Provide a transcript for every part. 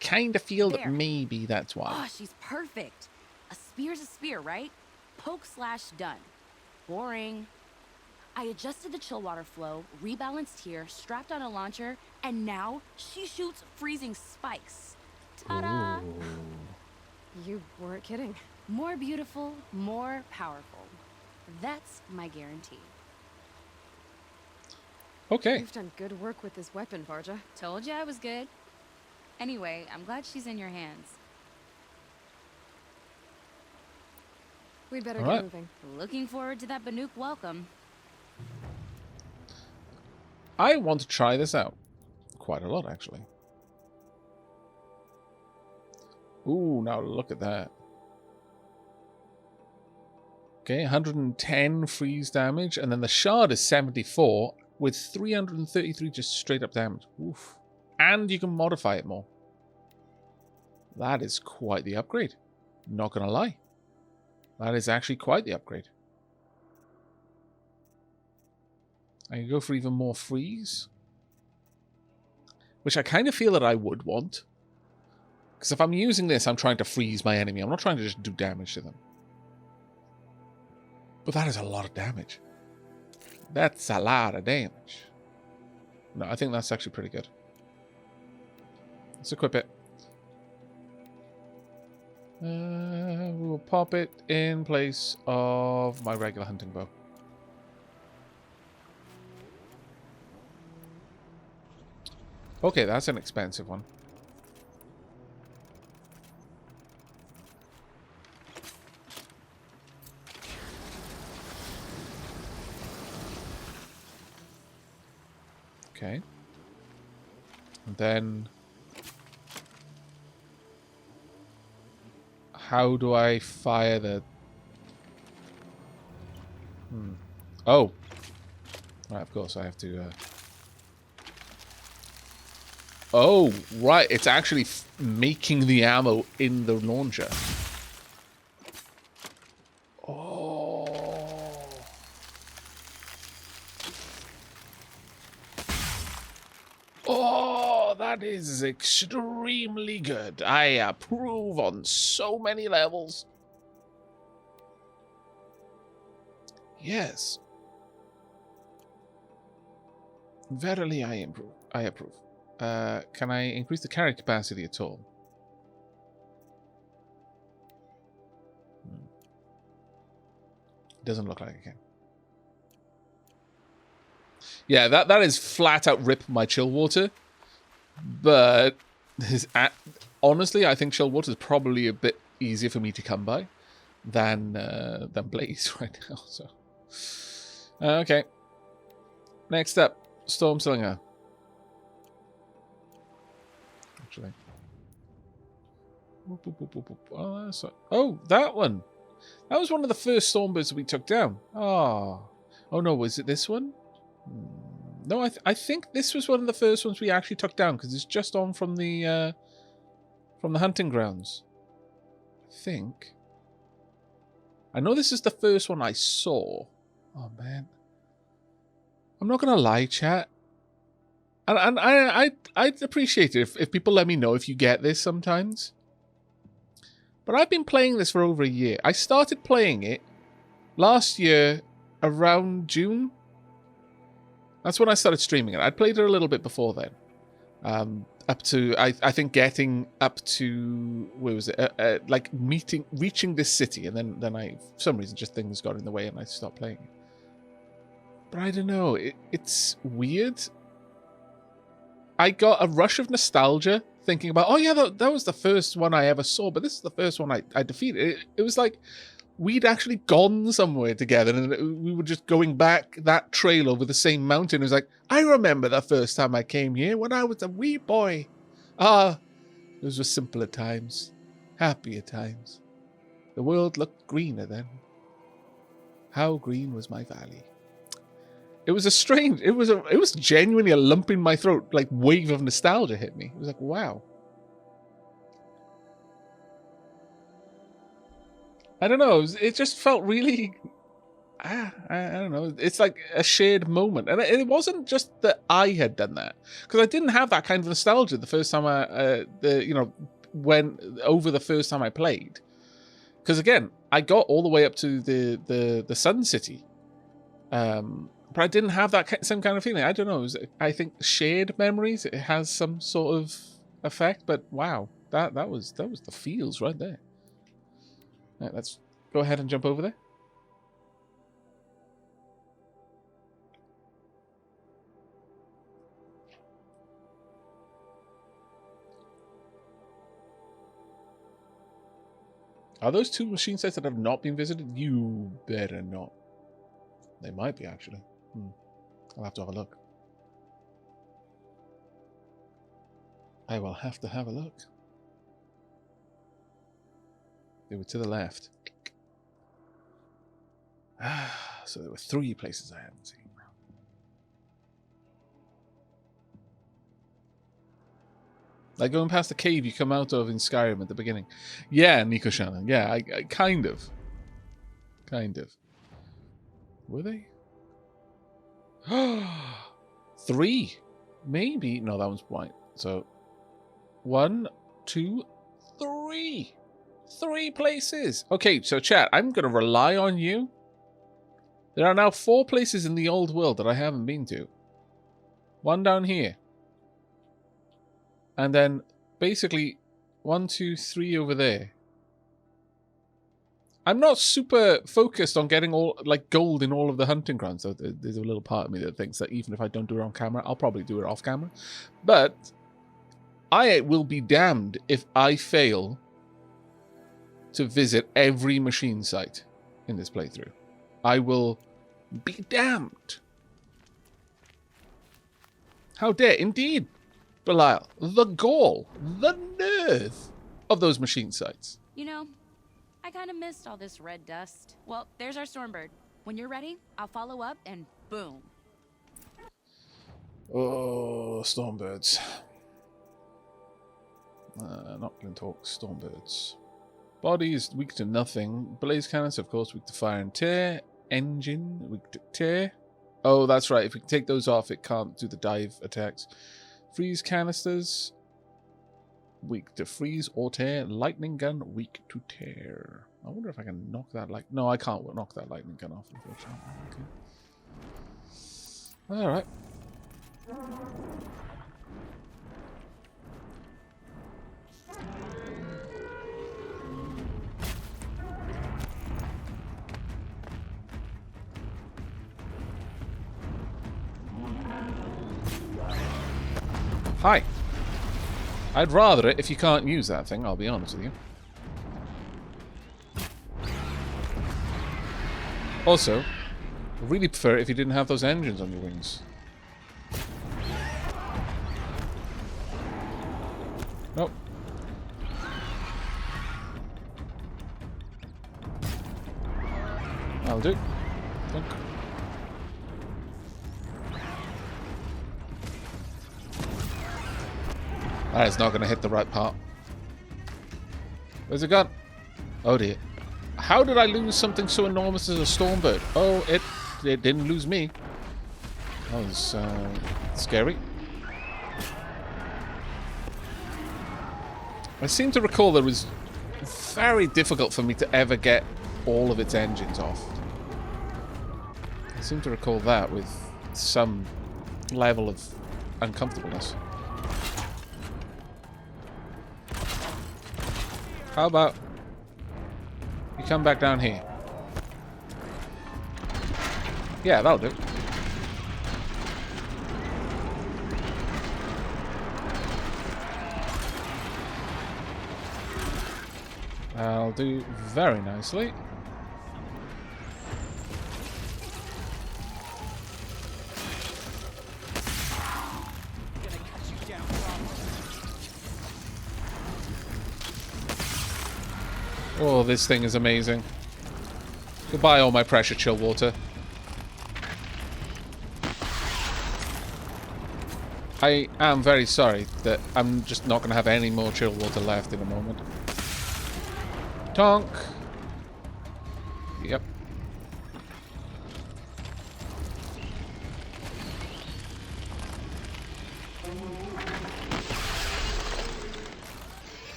kind of feel that There. maybe that's why. Oh, she's perfect. A spear's a spear, right? Poke slash done. Boring. I adjusted the chill water flow, rebalanced here, strapped on a launcher, and now she shoots freezing spikes. Ta-da! Ooh. You weren't kidding. More beautiful, more powerful. That's my guarantee. Okay. You've done good work with this weapon, Varja. Told you I was good. Anyway, I'm glad she's in your hands. We'd better All get right. moving. Looking forward to that Banuk welcome. I want to try this out. Quite a lot, actually. Ooh, now look at that. Okay, 110 freeze damage, and then the shard is 74 with 333 just straight up damage. Oof. And you can modify it more. That is quite the upgrade. Not gonna lie. That is actually quite the upgrade. I can go for even more freeze. Which I kind of feel that I would want. Because if I'm using this, I'm trying to freeze my enemy. I'm not trying to just do damage to them. But that is a lot of damage. That's a lot of damage. No, I think that's actually pretty good. Let's equip it. We'll pop it in place of my regular hunting bow. Okay, that's an expensive one. Okay. And then how do I fire the... Oh. Right, of course I have to... Oh, right. It's actually making the ammo in the launcher. Oh. Oh, that is extremely good. I approve on so many levels. Yes. Verily, I approve. Can I increase the carry capacity at all? Doesn't look like I can. Yeah, that is flat out rip my chill water. But honestly, I think chill water is probably a bit easier for me to come by than Blaze right now. So okay. Next up, Storm Slinger. Actually. Oh, that one. That was one of the first Stormbirds we took down. Oh no, was it this one? No, I think this was one of the first ones we actually took down because it's just on from the hunting grounds. I think. I know this is the first one I saw. Oh man, I'm not gonna lie, chat. And I'd appreciate it if people let me know if you get this sometimes. But I've been playing this for over a year. I started playing it last year around June. That's when I started streaming it. I'd played it a little bit before then. Up to, I think getting up to, where was it? Like reaching this city. And then I, for some reason, just things got in the way and I stopped playing it. But I don't know. It's weird. I got a rush of nostalgia thinking about, oh yeah, that was the first one I ever saw, but this is the first one I defeated. It was like we'd actually gone somewhere together and we were just going back that trail over the same mountain. It was like, I remember the first time I came here when I was a wee boy. Those were simpler times, happier times. The world looked greener then. How green was my valley? It was it was genuinely a lump in my throat, like wave of nostalgia hit me. It was like, wow. I don't know, it just felt really I don't know. It's like a shared moment, and it wasn't just that I had done that, because I didn't have that kind of nostalgia the first time when over the first time I played. Because again, I got all the way up to the Sun City, but I didn't have that same kind of feeling. I don't know. I think shared memories. It has some sort of effect. But wow, that was the feels right there. Right, let's go ahead and jump over there. Are those two machine sites that have not been visited? You better not. They might be, actually. I'll have to have a look. I will have to have a look. They were to the left. So there were 3 places I hadn't seen. Like going past the cave you come out of in Skyrim at the beginning. Yeah, Nico Shannon. Yeah, I kind of. Kind of. Were they? 3? Maybe. No, that one's white. So, 1, 2, 3. 3 places. Okay, so chat, I'm going to rely on you. There are now 4 places in the old world that I haven't been to. 1 down here. And then, basically, 1, 2, 3 over there. I'm not super focused on getting all gold in all of the hunting grounds. So there's a little part of me that thinks that even if I don't do it on camera, I'll probably do it off camera. But I will be damned if I fail to visit every machine site in this playthrough. I will be damned. How dare, indeed. Belial, the gall, the nerve of those machine sites. You know, I kind of missed all this red dust. Well, there's our Stormbird. When you're ready, I'll follow up and boom. Oh, Stormbirds. Not going to talk Stormbirds. Body is weak to nothing. Blaze cannons, of course, weak to fire and tear. Engine, weak to tear. Oh, that's right. If we can take those off, it can't do the dive attacks. Freeze canisters, weak to freeze or tear. Lightning gun, weak to tear. I wonder if I can knock that No, I can't knock that lightning gun off, unfortunately. Okay. Alright. Hi. I'd rather it if you can't use that thing, I'll be honest with you. Also, I really prefer it if you didn't have those engines on your wings. Nope. I'll do. Dunk. That is not going to hit the right part. Where's it gone? Oh dear. How did I lose something so enormous as a Stormbird? Oh, it didn't lose me. That was scary. I seem to recall that it was very difficult for me to ever get all of its engines off. I seem to recall that with some level of uncomfortableness. How about you come back down here? Yeah, that'll do. I'll do very nicely. Oh, this thing is amazing. Goodbye, all my pressure chill water. I am very sorry that I'm just not going to have any more chill water left in a moment. Tonk. Yep.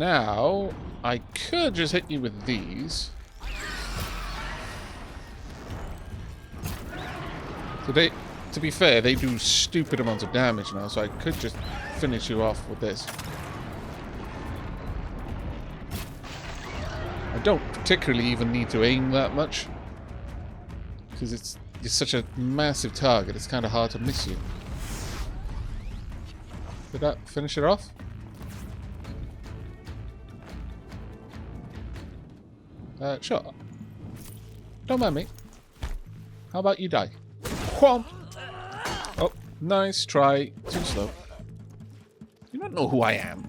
Now, I could just hit you with these. So they, to be fair, they do stupid amounts of damage now, so I could just finish you off with this. I don't particularly even need to aim that much, because it's such a massive target, it's kind of hard to miss you. Did that finish it off? Sure. Don't mind me. How about you die? Whomp! Oh, nice try. Too slow. You don't know who I am.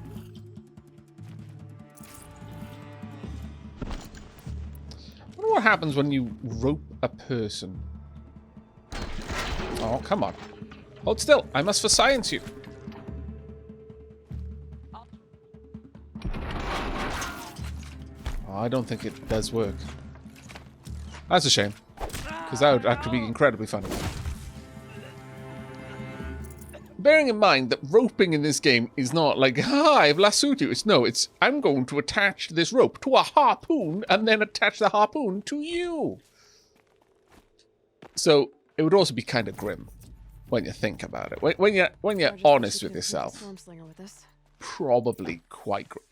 I wonder what happens when you rope a person. Oh, come on. Hold still. I must for science you. Oh, I don't think it does work. That's a shame. Because that would actually be incredibly funny. Bearing in mind that roping in this game is not like, I've lassoed you. It's I'm going to attach this rope to a harpoon and then attach the harpoon to you. So it would also be kind of grim when you think about it. When you're honest with yourself, probably quite grim.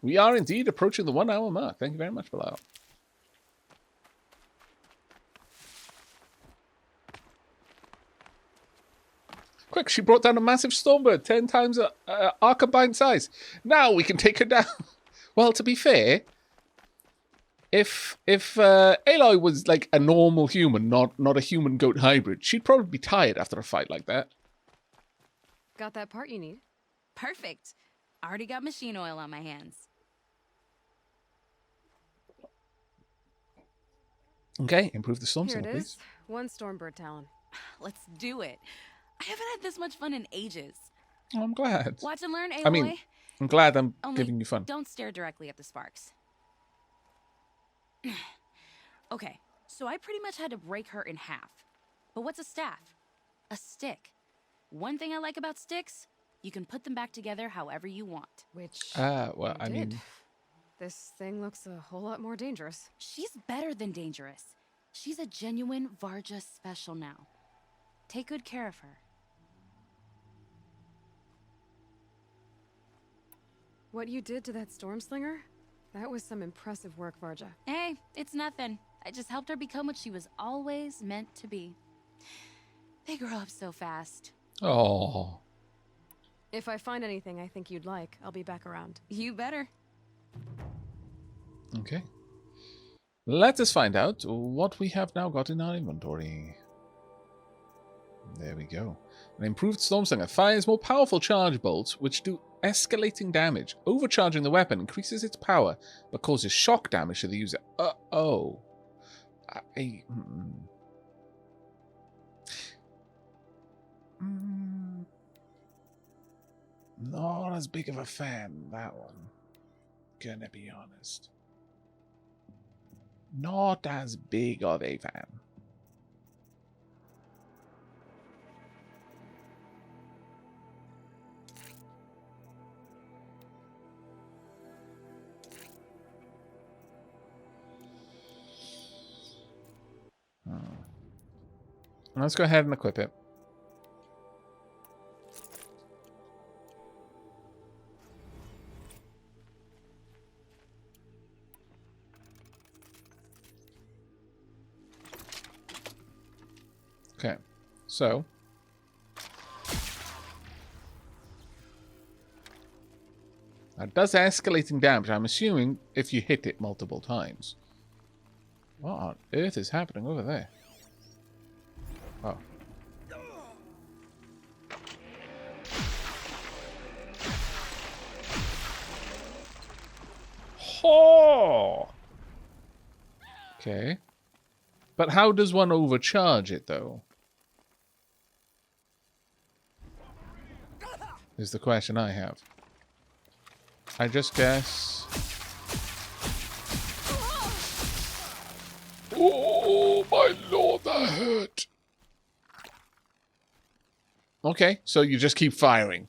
We are indeed approaching the 1 hour mark. Thank you very much for that. Quick, she brought down a massive Stormbird, 10 times our combined size. Now we can take her down. Well, to be fair, if Aloy was like a normal human, not a human-goat hybrid, she'd probably be tired after a fight like that. Got that part you need? Perfect. Already got machine oil on my hands. Okay, improve the storm Here signal, it please. is. 1 Stormbird talon. Let's do it. I haven't had this much fun in ages. Oh, I'm glad. Watch and learn, Aloy. I mean, I'm glad I'm Only giving you fun. Don't stare directly at the sparks. Okay, so I pretty much had to break her in half. But what's a staff? A stick. One thing I like about sticks, you can put them back together however you want. Which Well, I I did. mean, This thing looks a whole lot more dangerous. She's better than dangerous. She's a genuine Varja special now. Take good care of her. What you did to that Stormslinger? That was some impressive work, Varja. Hey, it's nothing. I just helped her become what she was always meant to be. They grow up so fast. oh, If I find anything I think you'd like, I'll be back around. You better. okay. Let us find out what we have now got in our inventory. There we go. An improved Stormslinger fires more powerful charge bolts, which do escalating damage. Overcharging the weapon increases its power, but causes shock damage to the user. Uh-oh. Not as big of a fan, that one. Gonna be honest. Not as big of a fan. Let's go ahead and equip it. Okay, so that does escalating damage. I'm assuming if you hit it multiple times. What on earth is happening over there? Oh. Ho! Okay. But how does one overcharge it, though? Is the question I have. I just guess... Oh, my lord, that hurt! Okay, so you just keep firing.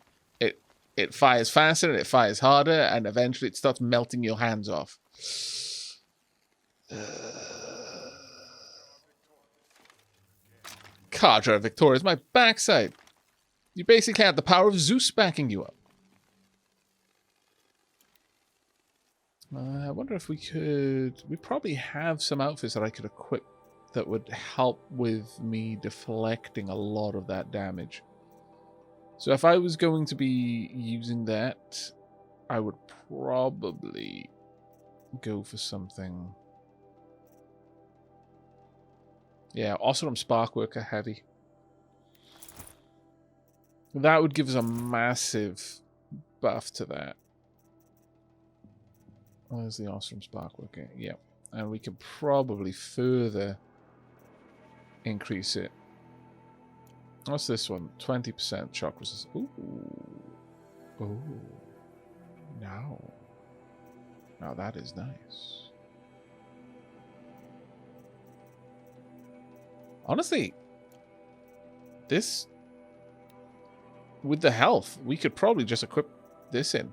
it fires faster and it fires harder, and eventually it starts melting your hands off. Cadre Victoria's my backside. You basically have the power of Zeus backing you up. I wonder if we could... We probably have some outfits that I could equip that would help with me deflecting a lot of that damage. So if I was going to be using that, I would probably go for something... Yeah, Oseram Sparkworker heavy. That would give us a massive buff to that. Where's the Oseram Sparkworker? Yeah. And we could probably further increase it. What's this one? 20% shock resistance. Ooh. Ooh. Now. Now that is nice. Honestly, this... With the health, we could probably just equip this in.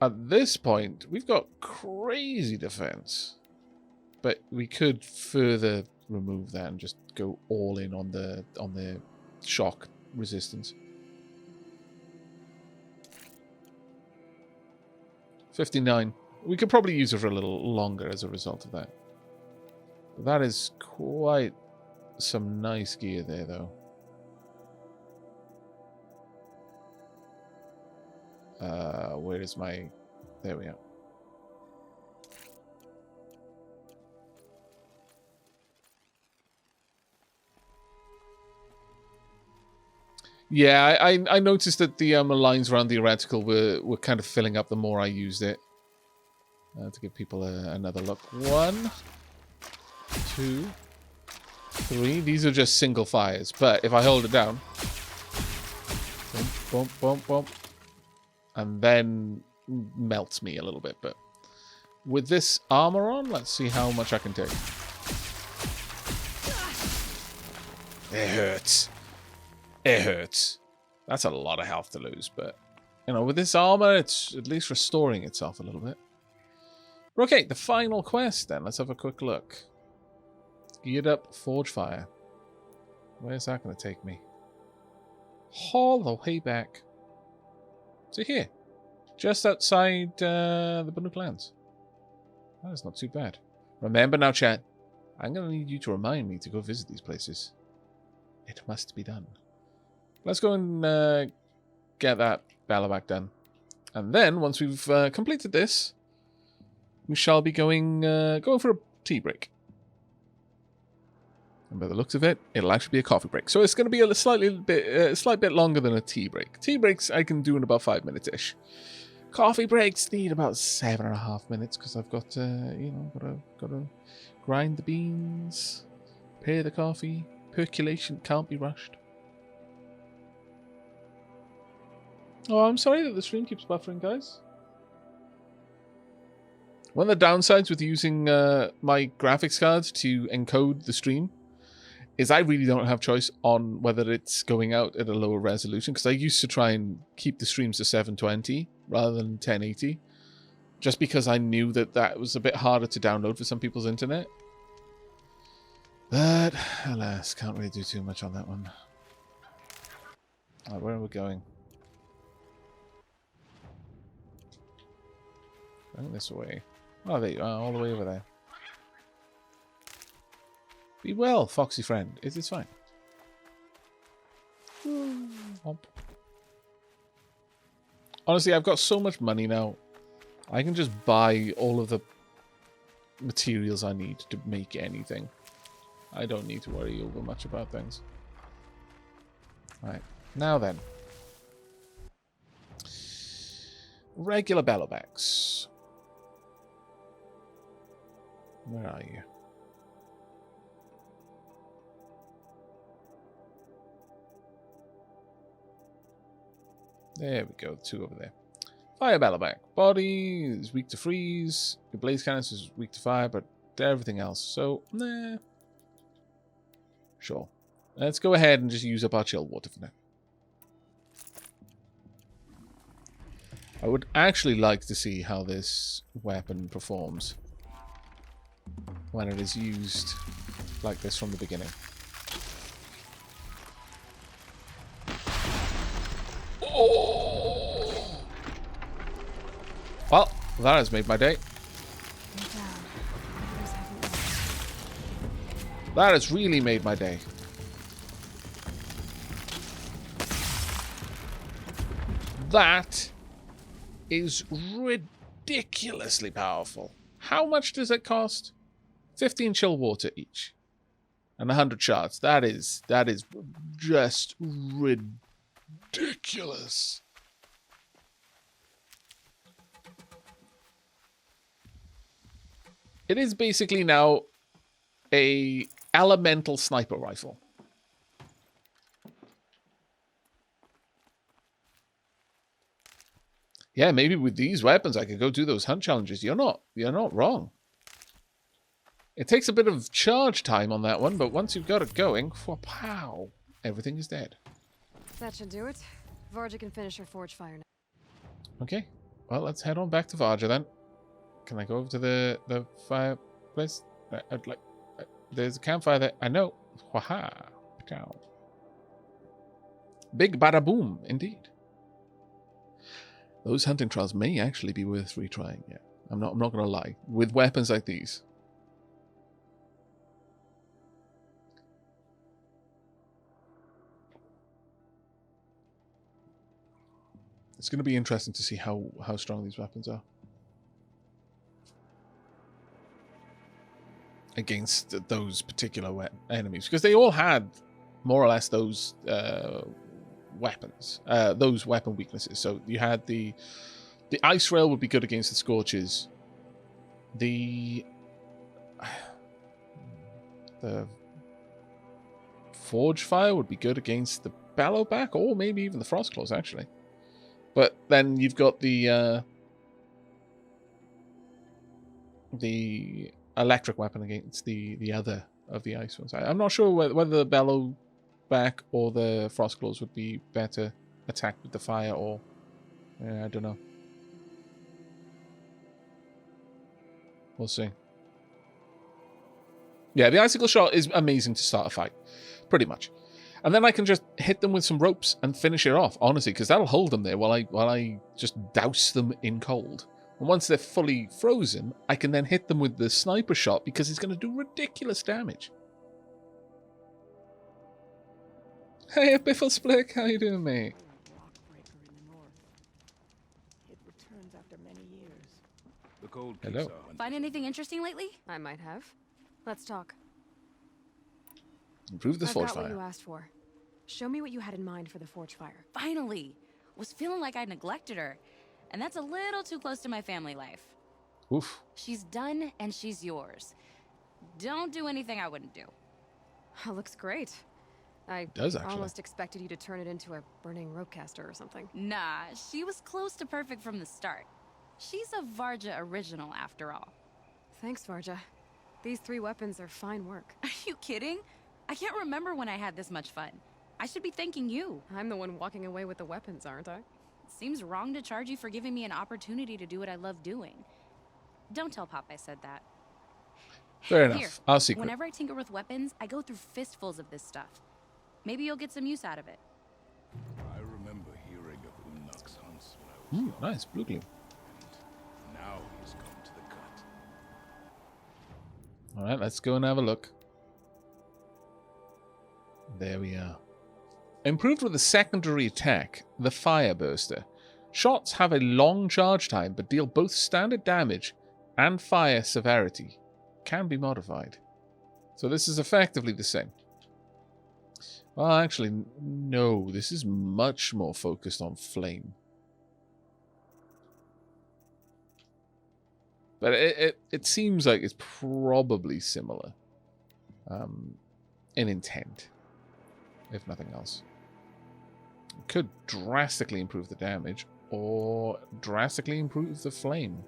At this point, we've got crazy defense. But we could further remove that and just go all in on the shock resistance. 59. We could probably use it for a little longer as a result of that. That is quite some nice gear there, though. Where is my... There we are. Yeah, I noticed that the lines around the reticle were kind of filling up the more I used it. To give people another look. 1, 2, 3. These are just single fires, but if I hold it down, boom, boom, boom, boom, and then melts me a little bit. But with this armor on, let's see how much I can take. It hurts. It hurts. That's a lot of health to lose, but you know, with this armor, it's at least restoring itself a little bit. Okay, the final quest then. Let's have a quick look. Geared up Forge Fire. Where's that going to take me? All the way back to here. Just outside the Banuk Lands. That is not too bad. Remember now, chat, I'm going to need you to remind me to go visit these places. It must be done. Let's go and get that Bellowback done. And then, once we've completed this, we shall be going for a tea break. And by the looks of it, it'll actually be a coffee break. So it's going to be a slight bit longer than a tea break. Tea breaks I can do in about 5 minutes-ish. Coffee breaks need about 7.5 minutes because I've got gotta grind the beans, prepare the coffee. Percolation can't be rushed. Oh, I'm sorry that the stream keeps buffering, guys. One of the downsides with using my graphics card to encode the stream is I really don't have choice on whether it's going out at a lower resolution, because I used to try and keep the streams to 720 rather than 1080, just because I knew that that was a bit harder to download for some people's internet. But, alas, can't really do too much on that one. Alright, where are we going? Going this way. Oh, there you are, all the way over there. Be well, foxy friend. It is fine. Honestly, I've got so much money now. I can just buy all of the materials I need to make anything. I don't need to worry over much about things. Right, now then. Regular Bellowbacks. Where are you? There we go, 2 over there. Fire Bellowback. Body is weak to freeze. Your blaze cannons is weak to fire, but everything else. So, nah. Sure. Let's go ahead and just use up our chill water for now. I would actually like to see how this weapon performs when it is used like this from the beginning. Oh! Well, that has made my day. That has really made my day. That is ridiculously powerful. How much does it cost? 15 chill water each. And 100 shards. That is just ridiculous. It is basically now a elemental sniper rifle. Yeah, maybe with these weapons I could go do those hunt challenges. You're not wrong. It takes a bit of charge time on that one, but once you've got it going, pow, everything is dead. That should do it. Varja can finish her forge fire now. Okay, well, let's head on back to Varja then. Can I go over to the fireplace? I'd like. There's a campfire there. I know. Waha. Big bada boom, indeed. Those hunting trials may actually be worth retrying. Yeah, I'm not going to lie. With weapons like these. It's going to be interesting to see how strong these weapons are against those particular enemies, because they all had more or less those weapons, those weapon weaknesses. So you had the ice rail would be good against the scorches. The forge fire would be good against the Bellowback, or maybe even the frost claws actually. But then you've got the electric weapon against the other of the ice ones. I'm not sure whether the Bellowback or the frost claws would be better attacked with the fire, or I don't know. We'll see. Yeah, the icicle shot is amazing to start a fight, pretty much. And then I can just hit them with some ropes and finish it off, honestly, because that'll hold them there while I just douse them in cold. And once they're fully frozen, I can then hit them with the sniper shot because it's going to do ridiculous damage. Hey, Biffle Splick, how you doing, mate? It returns after many years. The cold Hello. Find anything interesting lately? I might have. Let's talk. Improve the I've forge got what fire. you asked for. Show me what you had in mind for the forge fire. Finally! Was feeling like I neglected her. And that's a little too close to my family life. Oof. She's done and she's yours. Don't do anything I wouldn't do. Looks great. I Does actually. almost expected you to turn it into a burning ropecaster or something. Nah, she was close to perfect from the start. She's a Varja original after all. Thanks, Varja. These 3 weapons are fine work. Are you kidding? I can't remember when I had this much fun. I should be thanking you. I'm the one walking away with the weapons, aren't I? Seems wrong to charge you for giving me an opportunity to do what I love doing. Don't tell Pop I said that. Fair enough. Here, Our secret. whenever I tinker with weapons, I go through fistfuls of this stuff. Maybe you'll get some use out of it. I remember hearing of Unuk's hunts when I was young. Nice, blue glue. And now he's come to the cut. All right, let's go and have a look. There we are. Improved with a secondary attack, the Fire Burster. Shots have a long charge time, but deal both standard damage and fire severity. Can be modified. So this is effectively the same. Well, actually, no. This is much more focused on flame. But it seems like it's probably similar in intent, if nothing else. It could drastically improve the damage or drastically improve the flame.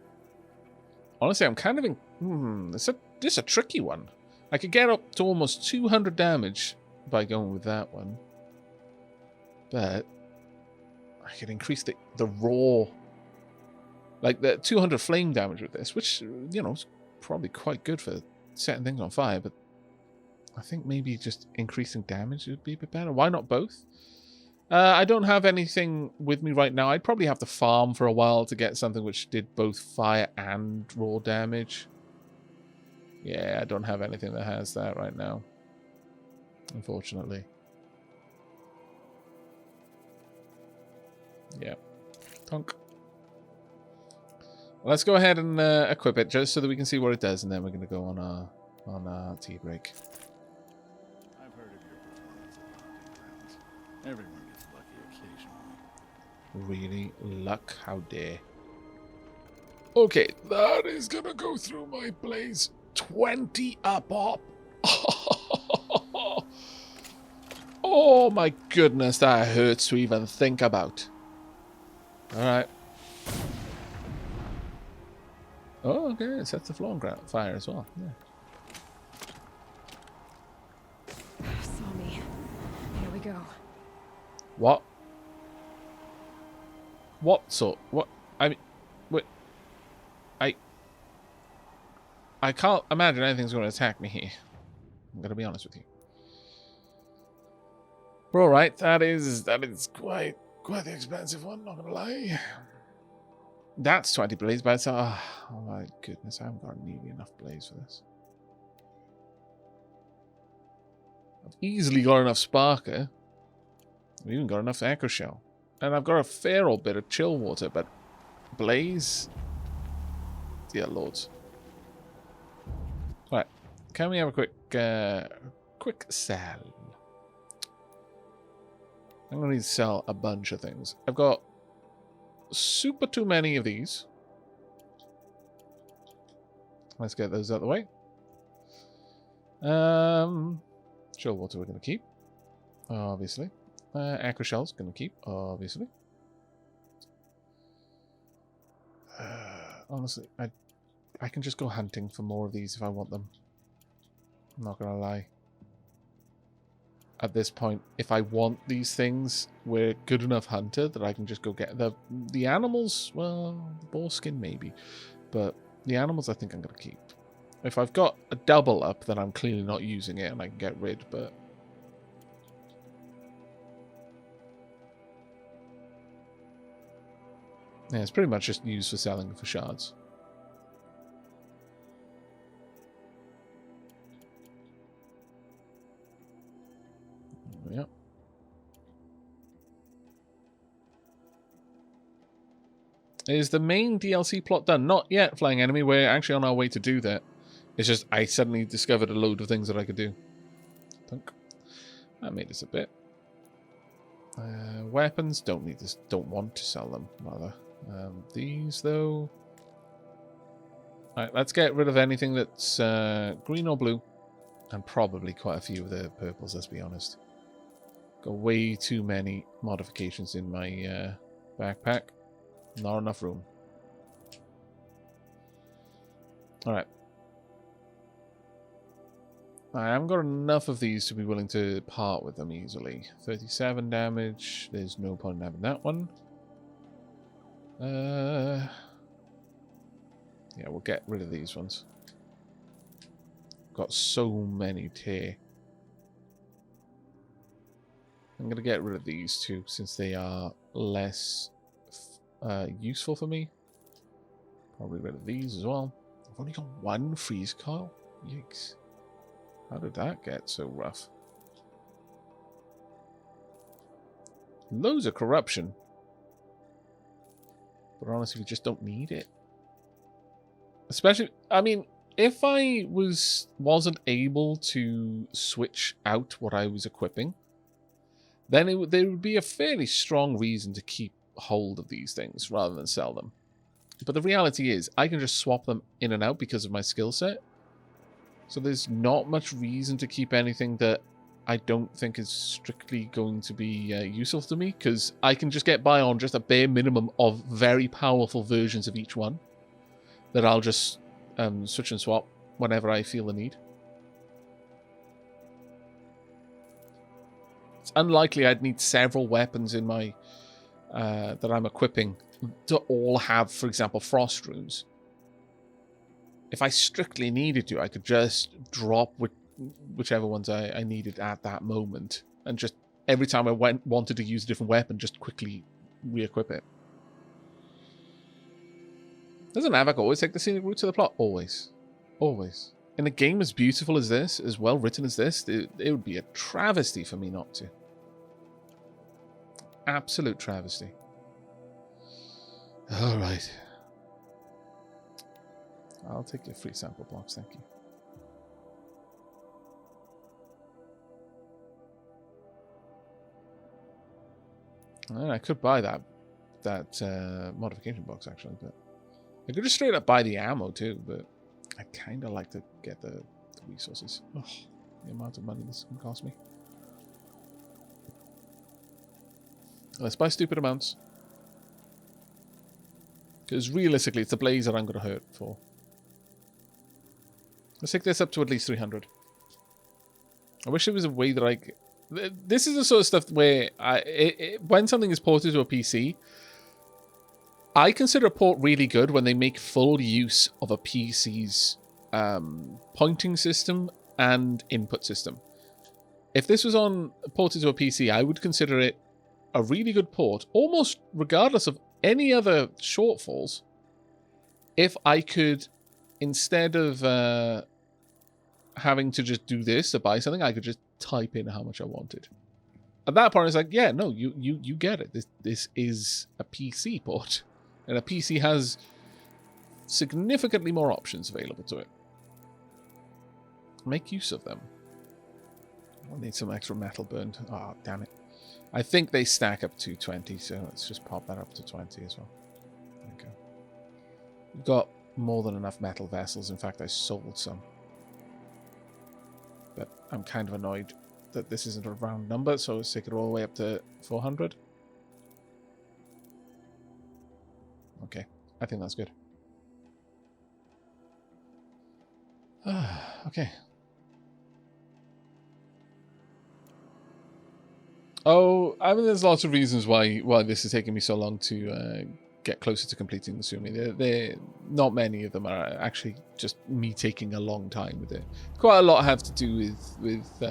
Honestly, I'm kind of in... this is a tricky one. I could get up to almost 200 damage by going with that one. But I can increase the raw, like the 200 flame damage with this, which, you know, is probably quite good for setting things on fire, but I think maybe just increasing damage would be a bit better. Why not both? I don't have anything with me right now. I'd probably have to farm for a while to get something which did both fire and raw damage. Yeah, I don't have anything that has that right now, unfortunately. Yeah. Tonk. Let's go ahead and equip it just so that we can see what it does, and then we're going to go on our tea break. I've heard of your performance at hunting grounds. Everyone gets lucky occasionally. Really? Luck? How dare. Okay, that is going to go through my blaze. 20 a pop. Oh my goodness, that hurts to even think about. Alright. Oh, okay, it sets the floor on fire as well. Yeah. Saw me. Here we go. What? What sort? What? I mean, wait. I can't imagine anything's going to attack me here. I'm going to be honest with you. But all right, that is quite the expensive one. Not going to lie. That's 20 blaze, but it's oh my goodness, I haven't got nearly enough blaze for this. I've easily got enough sparker. I've even got enough echo shell, and I've got a fair old bit of chill water, but blaze, dear lords. Right, can we have a quick sell? I'm going to need to sell a bunch of things. I've got super too many of these. Let's get those out of the way. Chill water we're going to keep, obviously. Aqua shells going to keep, obviously. Honestly, I can just go hunting for more of these if I want them. I'm not going to lie. At this point, if I want these things, we're a good enough hunter that I can just go get the animals. Well, the boar skin maybe, but the animals I think I'm going to keep. If I've got a double up, then I'm clearly not using it and I can get rid, but yeah, it's pretty much just used for selling for shards. Yep. Is the main DLC plot done? Not yet, Flying Enemy. We're actually on our way to do that. It's just I suddenly discovered a load of things that I could do. Thunk. That made us a bit. Weapons, don't need this. Don't want to sell them, rather. These though. Alright, let's get rid of anything that's green or blue, and probably quite a few of the purples. Let's be honest. Got way too many modifications in my backpack. Not enough room. Alright. I haven't got enough of these to be willing to part with them easily. 37 damage. There's no point in having that one. Yeah, we'll get rid of these ones. Got so many tear. I'm going to get rid of these two since they are less useful for me. Probably rid of these as well. I've only got one freeze coil. Yikes. How did that get so rough? Loads of corruption. But honestly, we just don't need it. Especially, I mean, if I wasn't able to switch out what I was equipping, then there would be a fairly strong reason to keep hold of these things rather than sell them. But the reality is, I can just swap them in and out because of my skill set. So there's not much reason to keep anything that I don't think is strictly going to be useful to me, because I can just get by on just a bare minimum of very powerful versions of each one that I'll just switch and swap whenever I feel the need. unlikely I'd need several weapons in my that I'm equipping to all have, for example, frost runes. If I strictly needed to, I could just drop whichever ones I needed at that moment, and just every time I wanted to use a different weapon, just quickly re-equip it. Doesn't Aavak always take the scenic route to the plot? Always. Always. In a game as beautiful as this, as well written as this, it would be a travesty for me not to. Absolute travesty. Alright. I'll take your free sample blocks, thank you. And I could buy that modification box, actually, but I could just straight up buy the ammo too, but I kind of like to get the resources. Oh, the amount of money this can cost me. Let's buy stupid amounts. Because realistically, it's the blaze that I'm going to hurt for. Let's take this up to at least 300. I wish there was a way that I... This is the sort of stuff where when something is ported to a PC, I consider a port really good when they make full use of a PC's pointing system and input system. If this was ported to a PC, I would consider it a really good port, almost regardless of any other shortfalls, if I could, instead of having to just do this to buy something, I could just type in how much I wanted. At that point, it's like, yeah, no, you get it. This is a PC port. And a PC has significantly more options available to it. Make use of them. I need some extra metal burned. Oh, damn it. I think they stack up to 20, so let's just pop that up to 20 as well. There we go. We've got more than enough metal vessels. In fact, I sold some. But I'm kind of annoyed that this isn't a round number, so let's take it all the way up to 400. Okay, I think that's good. Okay. Oh, I mean, there's lots of reasons why this is taking me so long to get closer to completing the Sumi. They're not many of them are actually just me taking a long time with it. Quite a lot have to do with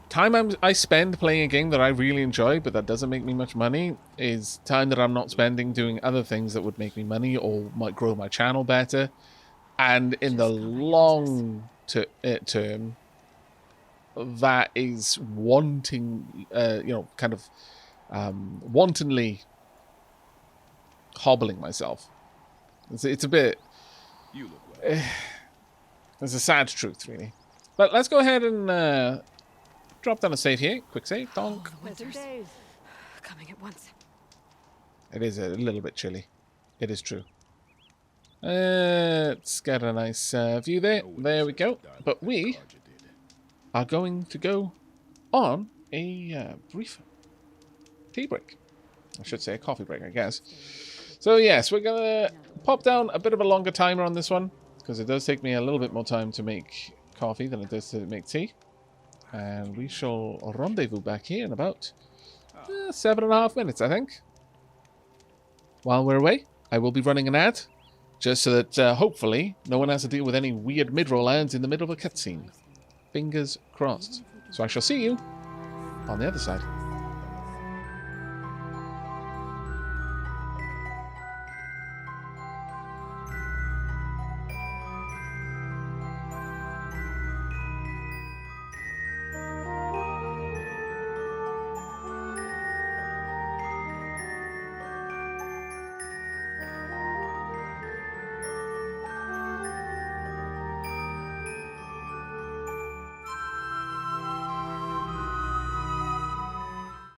time I spend playing a game that I really enjoy, but that doesn't make me much money, is time that I'm not spending doing other things that would make me money or might grow my channel better. And in the long term, that is wanting, kind of wantonly hobbling myself. It's a bit... You look well. It's a sad truth, really. But let's go ahead and... drop down a save here. Quick save. Donk. Winters. Coming at once. It is a little bit chilly. It is true. Let's get a nice view there. There we go. But we are going to go on a brief tea break. I should say a coffee break, I guess. So yes, we're going to pop down a bit of a longer timer on this one, because it does take me a little bit more time to make coffee than it does to make tea. And we shall rendezvous back here in about 7.5 minutes, I think. While we're away, I will be running an ad, just so that hopefully no one has to deal with any weird mid-roll ads in the middle of a cutscene. Fingers crossed. So I shall see you on the other side.